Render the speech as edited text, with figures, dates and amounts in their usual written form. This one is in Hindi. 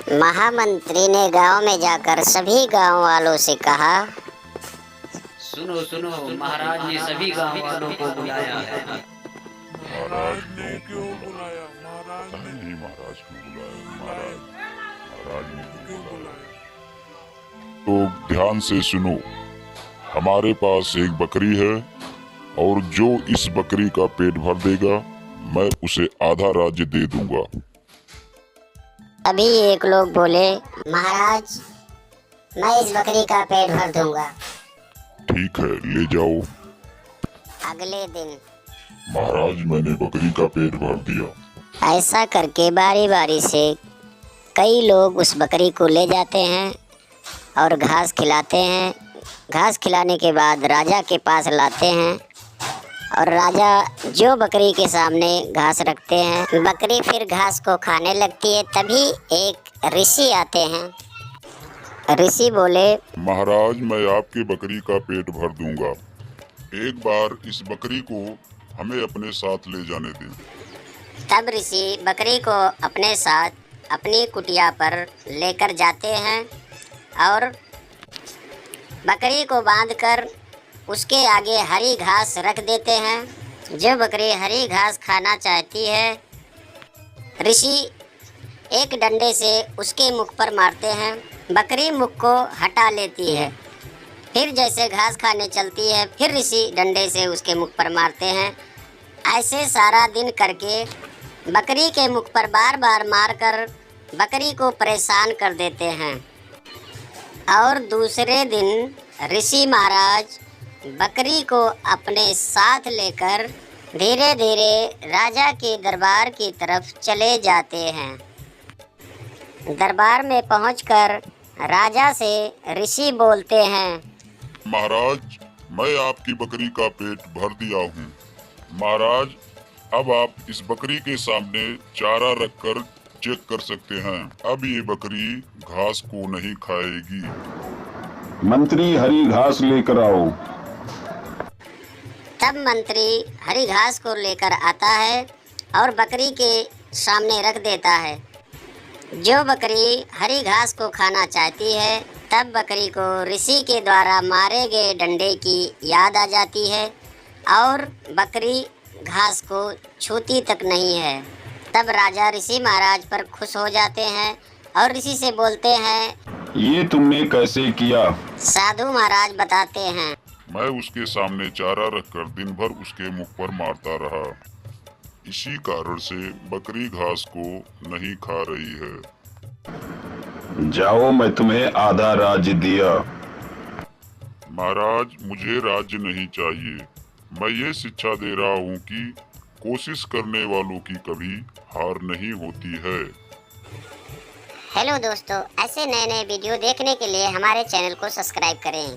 महामंत्री ने गांव में जाकर सभी गांव वालों से कहा, सुनो सुनो, महाराज ने सभी गांव वालों को बुलाया है। महाराज ने क्यों बुलाया? महाराज ने महाराज क्यों बुलाया? महाराज ने क्यों बुलाया? तो ध्यान से सुनो, हमारे पास एक बकरी है और जो इस बकरी का पेट भर देगा मैं उसे आधा राज्य दे दूंगा। अभी एक लोग बोले, महाराज मैं इस बकरी का पेट भर दूंगा। ठीक है, ले जाओ। अगले दिन महाराज मैंने बकरी का पेट भर दिया। ऐसा करके बारी बारी से कई लोग उस बकरी को ले जाते हैं और घास खिलाते हैं। घास खिलाने के बाद राजा के पास लाते हैं और राजा जो बकरी के सामने घास रखते हैं, बकरी फिर घास को खाने लगती है। तभी एक ऋषि आते हैं। ऋषि बोले, महाराज मैं आपकी बकरी का पेट भर दूंगा, एक बार इस बकरी को हमें अपने साथ ले जाने दें। तब ऋषि बकरी को अपने साथ अपनी कुटिया पर लेकर जाते हैं और बकरी को बांधकर उसके आगे हरी घास रख देते हैं। जो बकरी हरी घास खाना चाहती है, ऋषि एक डंडे से उसके मुख पर मारते हैं। बकरी मुख को हटा लेती है। फिर जैसे घास खाने चलती है, फिर ऋषि डंडे से उसके मुख पर मारते हैं। ऐसे सारा दिन करके बकरी के मुख पर बार बार मारकर बकरी को परेशान कर देते हैं। और दूसरे दिन ऋषि महाराज बकरी को अपने साथ लेकर धीरे धीरे राजा के दरबार की तरफ चले जाते हैं। दरबार में पहुंचकर राजा से ऋषि बोलते हैं, महाराज मैं आपकी बकरी का पेट भर दिया हूँ। महाराज अब आप इस बकरी के सामने चारा रखकर चेक कर सकते हैं। अब ये बकरी घास को नहीं खाएगी। मंत्री हरी घास लेकर आओ। तब मंत्री हरी घास को लेकर आता है और बकरी के सामने रख देता है। जो बकरी हरी घास को खाना चाहती है, तब बकरी को ऋषि के द्वारा मारे गए डंडे की याद आ जाती है और बकरी घास को छूती तक नहीं है। तब राजा ऋषि महाराज पर खुश हो जाते हैं और ऋषि से बोलते हैं, ये तुमने कैसे किया? साधु महाराज बताते हैं, मैं उसके सामने चारा रखकर दिन भर उसके मुख पर मारता रहा। इसी कारण से बकरी घास को नहीं खा रही है। जाओ मैं तुम्हें आधा राज्य दिया। महाराज मुझे राज्य नहीं चाहिए। मैं ये शिक्षा दे रहा हूँ कि कोशिश करने वालों की कभी हार नहीं होती है। हेलो दोस्तों, ऐसे नए नए वीडियो देखने के लिए हमारे चैनल को सब्सक्राइब करें।